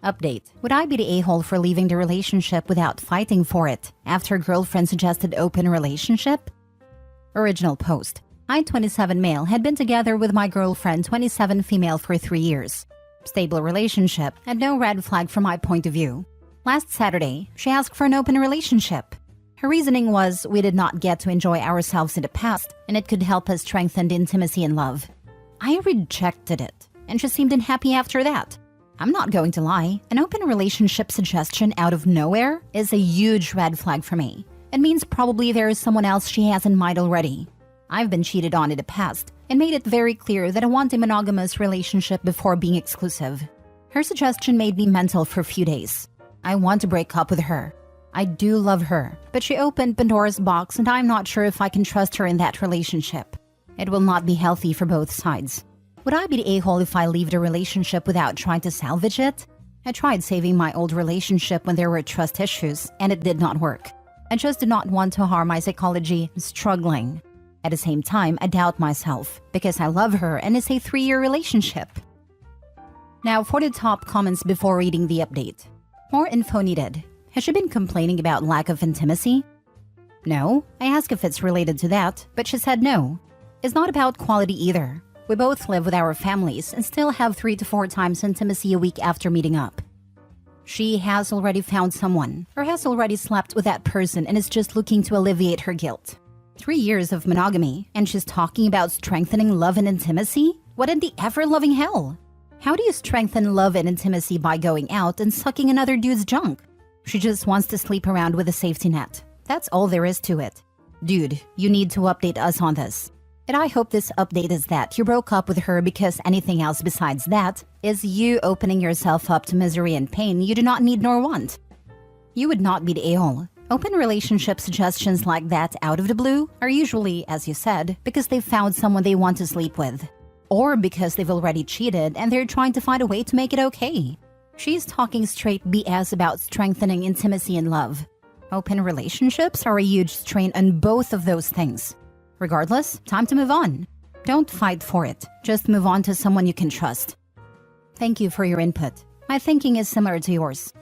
Update. Would I be the a-hole for leaving the relationship without fighting for it after girlfriend suggested open relationship? Original post. I, 27 male, had been together with my girlfriend, 27 female, for 3 years. Stable relationship and no red flag from my point of view. Last Saturday, she asked for an open relationship. Her reasoning was we did not get to enjoy ourselves in the past and it could help us strengthen the intimacy and love. I rejected it, and she seemed unhappy after that. I'm not going to lie, an open relationship suggestion out of nowhere is a huge red flag for me. It means probably there is someone else she has in mind already. I've been cheated on in the past and made it very clear that I want a monogamous relationship before being exclusive. Her suggestion made me mental for a few days. I want to break up with her. I do love her, but she opened Pandora's box and I'm not sure if I can trust her in that relationship. It will not be healthy for both sides. Would I be the a-hole if I leave the relationship without trying to salvage it? I tried saving my old relationship when there were trust issues, and it did not work. I just did not want to harm my psychology, struggling. At the same time, I doubt myself, because I love her and it's a 3-year relationship. Now for the top comments before reading the update. More info needed. Has she been complaining about lack of intimacy? No. I asked if it's related to that, but she said no. It's not about quality either. We both live with our families and still have 3 to 4 times intimacy a week after meeting up. She has already found someone, or has already slept with that person and is just looking to alleviate her guilt. 3 years of monogamy, and she's talking about strengthening love and intimacy? What in the ever-loving hell? How do you strengthen love and intimacy by going out and sucking another dude's junk? She just wants to sleep around with a safety net. That's all there is to it. Dude, you need to update us on this. And I hope this update is that you broke up with her because anything else besides that is you opening yourself up to misery and pain you do not need nor want. You would not be the a-hole. Open relationship suggestions like that out of the blue are usually, as you said, because they've found someone they want to sleep with. Or because they've already cheated and they're trying to find a way to make it okay. She's talking straight BS about strengthening intimacy and love. Open relationships are a huge strain on both of those things. Regardless, time to move on. Don't fight for it. Just move on to someone you can trust. Thank you for your input. My thinking is similar to yours.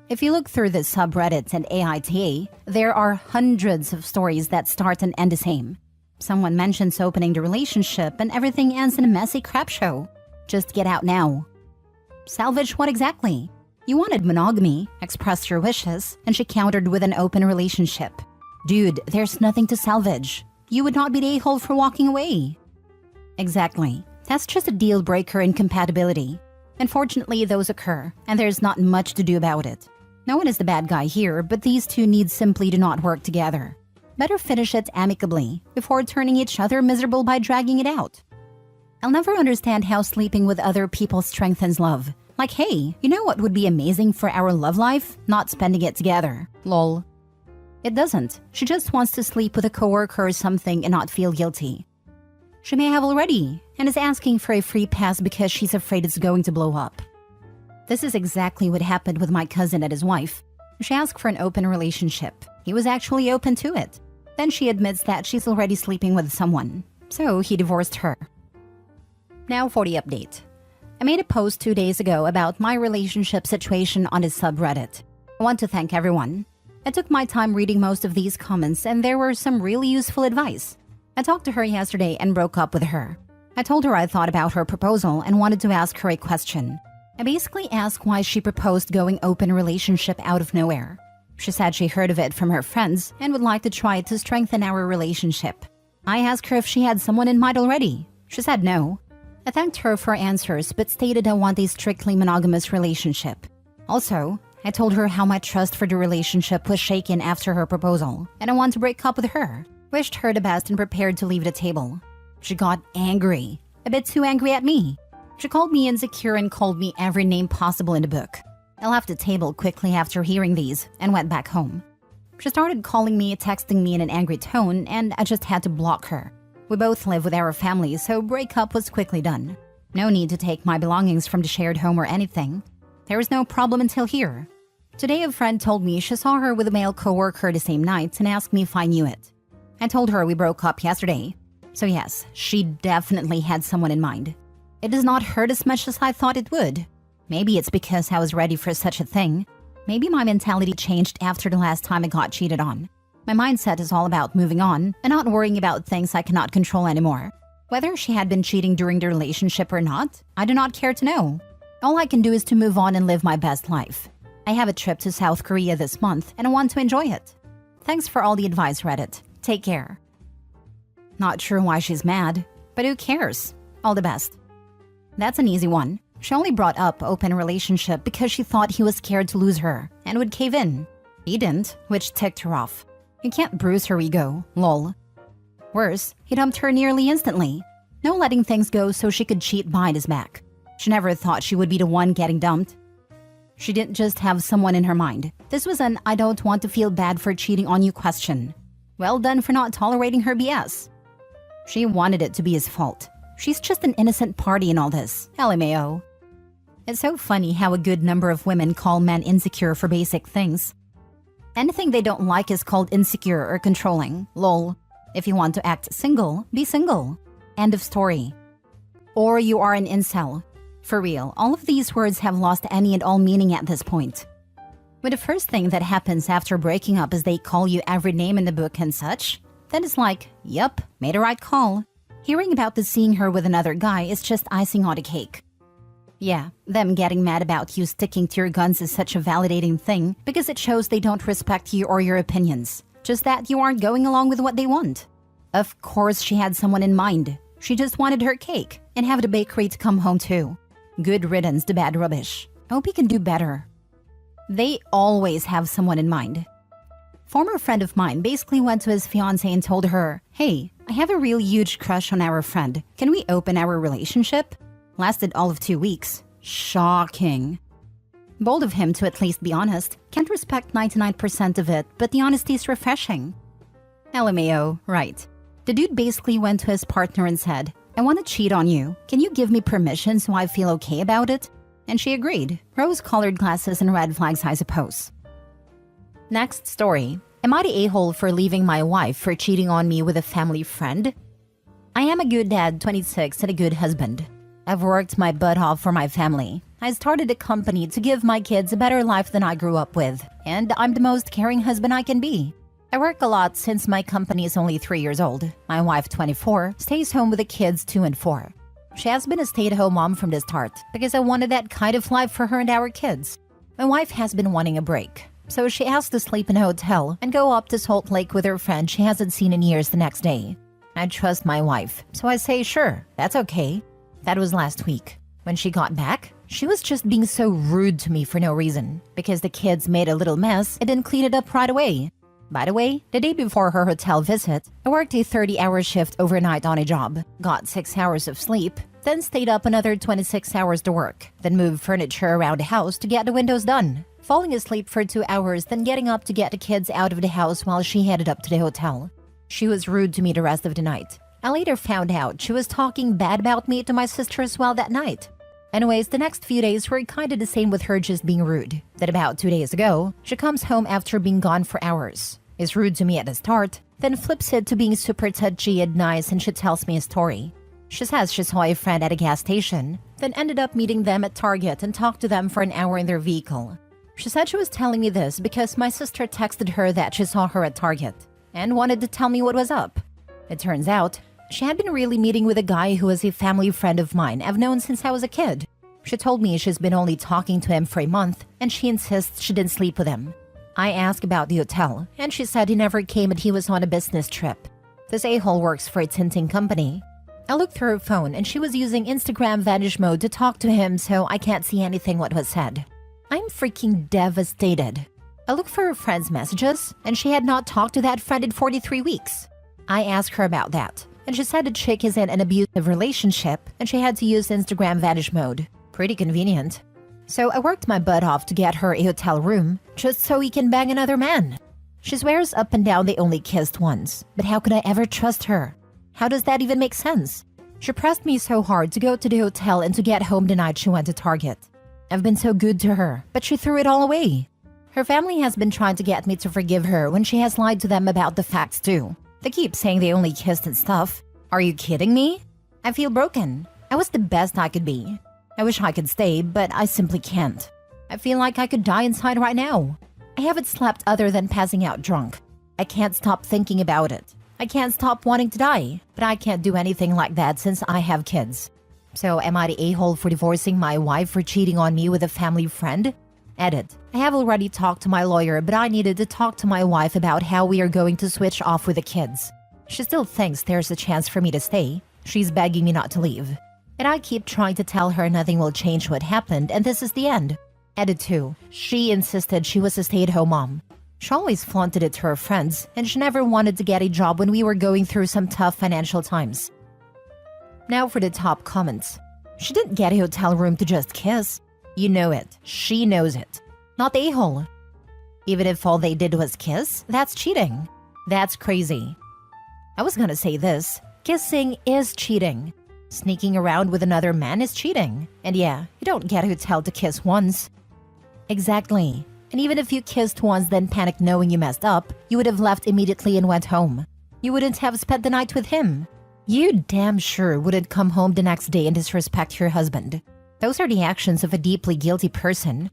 If you look through the subreddits and AITA, there are hundreds of stories that start and end the same. Someone mentions opening the relationship and everything ends in a messy crap show. Just get out now. Salvage what exactly? You wanted monogamy, expressed your wishes, and she countered with an open relationship. Dude, there's nothing to salvage. You would not be the a-hole for walking away. Exactly. That's just a deal breaker in compatibility. Unfortunately, those occur, and there's not much to do about it. No one is the bad guy here, but these two needs simply do not work together. Better finish it amicably before turning each other miserable by dragging it out. I'll never understand how sleeping with other people strengthens love. Like, hey, you know what would be amazing for our love life? Not spending it together. Lol. It doesn't. She just wants to sleep with a coworker or something and not feel guilty. She may have already, and is asking for a free pass because she's afraid it's going to blow up. This is exactly what happened with my cousin and his wife. She asked for an open relationship. He was actually open to it. Then she admits that she's already sleeping with someone. So he divorced her. Now for the update. I made a post 2 days ago about my relationship situation on this subreddit. I want to thank everyone. I took my time reading most of these comments and there were some really useful advice. I talked to her yesterday and broke up with her. I told her I thought about her proposal and wanted to ask her a question. I basically asked why she proposed going open relationship out of nowhere. She said she heard of it from her friends and would like to try it to strengthen our relationship. I asked her if she had someone in mind already. She said no. I thanked her for answers but stated I want a strictly monogamous relationship. Also, I told her how my trust for the relationship was shaken after her proposal, and I want to break up with her. Wished her the best and prepared to leave the table. She got angry. A bit too angry at me. She called me insecure and called me every name possible in the book. I left the table quickly after hearing these and went back home. She started calling me, texting me in an angry tone, and I just had to block her. We both live with our families, so breakup was quickly done. No need to take my belongings from the shared home or anything. There was no problem until here. Today a friend told me she saw her with a male coworker the same night and asked me if I knew it. I told her we broke up yesterday. So yes, she definitely had someone in mind. It does not hurt as much as I thought it would. Maybe it's because I was ready for such a thing. Maybe my mentality changed after the last time I got cheated on. My mindset is all about moving on and not worrying about things I cannot control anymore. Whether she had been cheating during the relationship or not, I do not care to know. All I can do is to move on and live my best life. I have a trip to South Korea this month and I want to enjoy it. Thanks for all the advice, Reddit. Take care. Not sure why she's mad, but who cares? All the best. That's an easy one. She only brought up open relationship because she thought he was scared to lose her and would cave in. He didn't, which ticked her off. You can't bruise her ego, lol. Worse, he dumped her nearly instantly. No letting things go so she could cheat behind his back. She never thought she would be the one getting dumped. She didn't just have someone in her mind. This was an I don't want to feel bad for cheating on you question. Well done for not tolerating her BS. She wanted it to be his fault. She's just an innocent party in all this. LMAO. It's so funny how a good number of women call men insecure for basic things. Anything they don't like is called insecure or controlling. Lol. If you want to act single, be single. End of story. Or you are an incel. For real, all of these words have lost any and all meaning at this point. When the first thing that happens after breaking up is they call you every name in the book and such, then it's like, yup, made a right call. Hearing about the seeing her with another guy is just icing on the cake. Yeah, them getting mad about you sticking to your guns is such a validating thing because it shows they don't respect you or your opinions. Just that you aren't going along with what they want. Of course she had someone in mind. She just wanted her cake and have the bakery to come home to. Good riddance to bad rubbish. Hope he can do better. They always have someone in mind. Former friend of mine basically went to his fiancée and told her, "Hey, I have a real huge crush on our friend. Can we open our relationship?" Lasted all of 2 weeks. Shocking. Bold of him to at least be honest. Can't respect 99% of it, but the honesty is refreshing. LMAO, right. The dude basically went to his partner and said, "I want to cheat on you. Can you give me permission so I feel okay about it?" And she agreed. Rose-colored glasses and red flags, I suppose. Next story. Am I the a-hole for leaving my wife for cheating on me with a family friend? I am a good dad, 26, and a good husband. I've worked my butt off for my family. I started a company to give my kids a better life than I grew up with, and I'm the most caring husband I can be. I work a lot since my company is only 3 years old. My wife, 24, stays home with the kids 2 and 4. She has been a stay-at-home mom from the start because I wanted that kind of life for her and our kids. My wife has been wanting a break, so she asked to sleep in a hotel and go up to Salt Lake with her friend she hasn't seen in years the next day. I trust my wife, so I say sure, that's okay. That was last week. When she got back, she was just being so rude to me for no reason because the kids made a little mess and didn't clean it up right away. By the way, the day before her hotel visit, I worked a 30-hour shift overnight on a job, got 6 hours of sleep, then stayed up another 26 hours to work, then moved furniture around the house to get the windows done, falling asleep for 2 hours, then getting up to get the kids out of the house while she headed up to the hotel. She was rude to me the rest of the night. I later found out she was talking bad about me to my sister as well that night. Anyways, the next few days were kinda the same with her just being rude. Then about 2 days ago, she comes home after being gone for hours, is rude to me at the start, then flips it to being super touchy and nice, and she tells me a story. She says she saw a friend at a gas station, then ended up meeting them at Target and talked to them for an hour in their vehicle. She said she was telling me this because my sister texted her that she saw her at Target and wanted to tell me what was up. It turns out, she had been really meeting with a guy who was a family friend of mine I've known since I was a kid. She told me she's been only talking to him for a month and she insists she didn't sleep with him. I asked about the hotel and she said he never came and he was on a business trip. This a-hole works for a tinting company. I looked through her phone and she was using Instagram vanish mode to talk to him, so I can't see anything what was said. I'm freaking devastated. I looked for her friend's messages and she had not talked to that friend in 43 weeks. I asked her about that. And she said the chick is in an abusive relationship and she had to use Instagram vanish mode. Pretty convenient. So I worked my butt off to get her a hotel room just so he can bang another man. She swears up and down they only kissed once, but how could I ever trust her? How does that even make sense? She pressed me so hard to go to the hotel and to get home the night she went to Target. I've been so good to her, but she threw it all away. Her family has been trying to get me to forgive her when she has lied to them about the facts too. They keep saying they only kissed and stuff. Are you kidding me? I feel broken. I was the best I could be. I wish I could stay, but I simply can't. I feel like I could die inside right now. I haven't slept other than passing out drunk. I can't stop thinking about it. I can't stop wanting to die, but I can't do anything like that since I have kids. So am I the a-hole for divorcing my wife for cheating on me with a family friend? Edit. I have already talked to my lawyer, but I needed to talk to my wife about how we are going to switch off with the kids. She still thinks there's a chance for me to stay. She's begging me not to leave. And I keep trying to tell her nothing will change what happened and this is the end. Edit 2. She insisted she was a stay-at-home mom. She always flaunted it to her friends, and she never wanted to get a job when we were going through some tough financial times. Now for the top comments. She didn't get a hotel room to just kiss. You know it. She knows it. Not the a-hole. Even if all they did was kiss, that's cheating. That's crazy. I was gonna say this. Kissing is cheating. Sneaking around with another man is cheating. And yeah, you don't get a hotel to kiss once. Exactly. And even if you kissed once then panicked knowing you messed up, you would have left immediately and went home. You wouldn't have spent the night with him. You damn sure wouldn't come home the next day and disrespect your husband. Those are the actions of a deeply guilty person.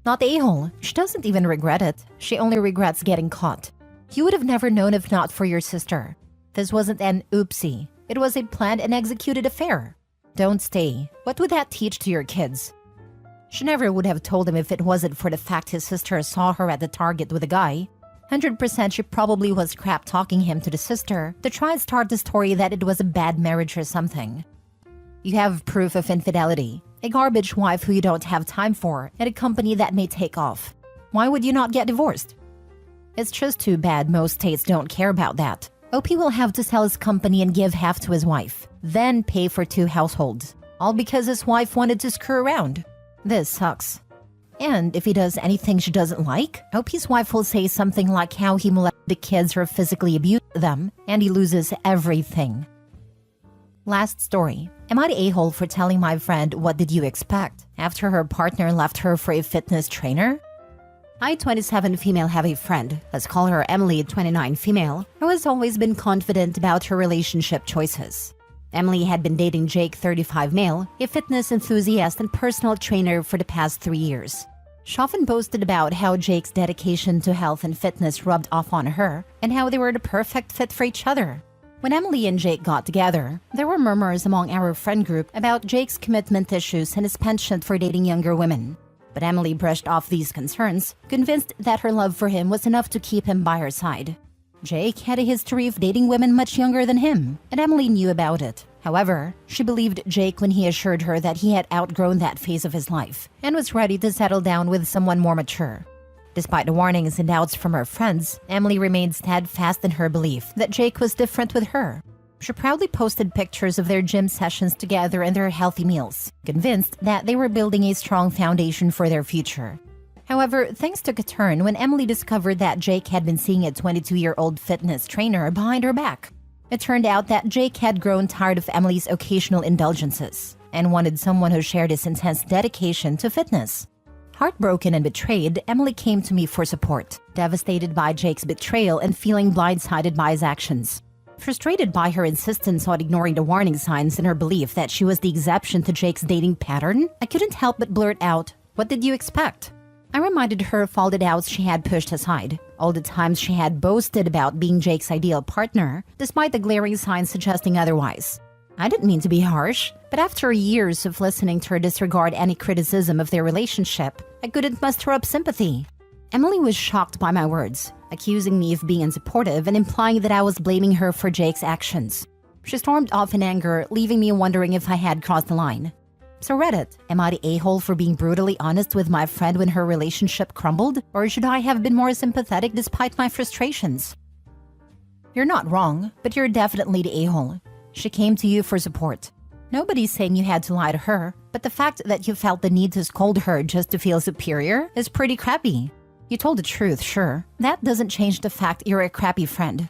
Not the a-hole. She doesn't even regret it. She only regrets getting caught. You would have never known if not for your sister. This wasn't an oopsie. It was a planned and executed affair. Don't stay. What would that teach to your kids? She never would have told him if it wasn't for the fact his sister saw her at the Target with a guy. 100% she probably was crap talking him to the sister to try and start the story that it was a bad marriage or something. You have proof of infidelity, a garbage wife who you don't have time for, and a company that may take off. Why would you not get divorced? It's just too bad most states don't care about that. OP will have to sell his company and give half to his wife, then pay for 2 households, all because his wife wanted to screw around. This sucks. And if he does anything she doesn't like, OP's wife will say something like how he molested the kids or physically abused them, and he loses everything. Last story. Am I the a-hole for telling my friend what did you expect after her partner left her for a fitness trainer? I, 27 female, have a friend, let's call her Emily, 29 female, who has always been confident about her relationship choices. Emily had been dating Jake, 35 male, a fitness enthusiast and personal trainer for the past 3 years. She often boasted about how Jake's dedication to health and fitness rubbed off on her and how they were the perfect fit for each other. When Emily and Jake got together, there were murmurs among our friend group about Jake's commitment issues and his penchant for dating younger women. But Emily brushed off these concerns, convinced that her love for him was enough to keep him by her side. Jake had a history of dating women much younger than him, and Emily knew about it. However, she believed Jake when he assured her that he had outgrown that phase of his life and was ready to settle down with someone more mature. Despite the warnings and doubts from her friends, Emily remained steadfast in her belief that Jake was different with her. She proudly posted pictures of their gym sessions together and their healthy meals, convinced that they were building a strong foundation for their future. However, things took a turn when Emily discovered that Jake had been seeing a 22-year-old fitness trainer behind her back. It turned out that Jake had grown tired of Emily's occasional indulgences and wanted someone who shared his intense dedication to fitness. Heartbroken and betrayed, Emily came to me for support, devastated by Jake's betrayal and feeling blindsided by his actions. Frustrated by her insistence on ignoring the warning signs and her belief that she was the exception to Jake's dating pattern, I couldn't help but blurt out, "What did you expect?" I reminded her of all the doubts she had pushed aside, all the times she had boasted about being Jake's ideal partner, despite the glaring signs suggesting otherwise. I didn't mean to be harsh, but after years of listening to her disregard any criticism of their relationship, I couldn't muster up sympathy. Emily was shocked by my words, accusing me of being unsupportive and implying that I was blaming her for Jake's actions. She stormed off in anger, leaving me wondering if I had crossed the line. So Reddit, am I the a-hole for being brutally honest with my friend when her relationship crumbled? Or should I have been more sympathetic despite my frustrations? You're not wrong, but you're definitely the a-hole. She came to you for support. Nobody's saying you had to lie to her, but the fact that you felt the need to scold her just to feel superior is pretty crappy. You told the truth, sure. That doesn't change the fact you're a crappy friend.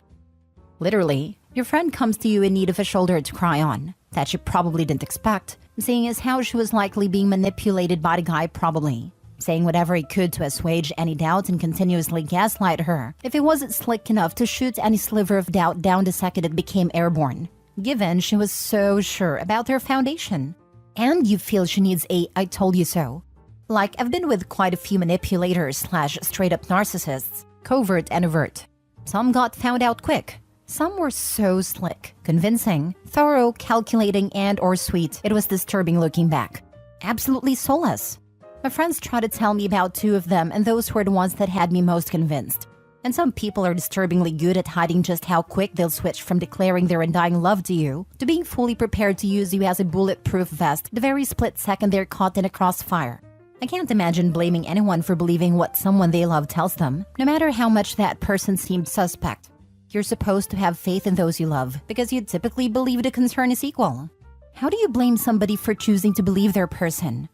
Literally, your friend comes to you in need of a shoulder to cry on, that she probably didn't expect, seeing as how she was likely being manipulated by the guy probably, saying whatever he could to assuage any doubt and continuously gaslight her if he wasn't slick enough to shoot any sliver of doubt down the second it became airborne, given she was so sure about their foundation. And you feel she needs a "I told you so." Like, I've been with quite a few manipulators / straight up narcissists, covert and overt. Some got found out quick. Some were so slick, convincing, thorough, calculating, and or sweet. It was disturbing looking back. Absolutely soulless. My friends try to tell me about 2 of them, and those were the ones that had me most convinced. And some people are disturbingly good at hiding just how quick they'll switch from declaring their undying love to you to being fully prepared to use you as a bulletproof vest the very split second they're caught in a crossfire. I can't imagine blaming anyone for believing what someone they love tells them, no matter how much that person seemed suspect. You're supposed to have faith in those you love because you typically believe the concern is equal. How do you blame somebody for choosing to believe their person?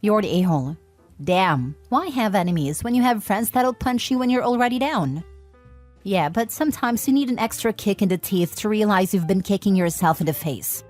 You're the a-hole. Damn, why have enemies when you have friends that'll punch you when you're already down? Yeah, but sometimes you need an extra kick in the teeth to realize you've been kicking yourself in the face.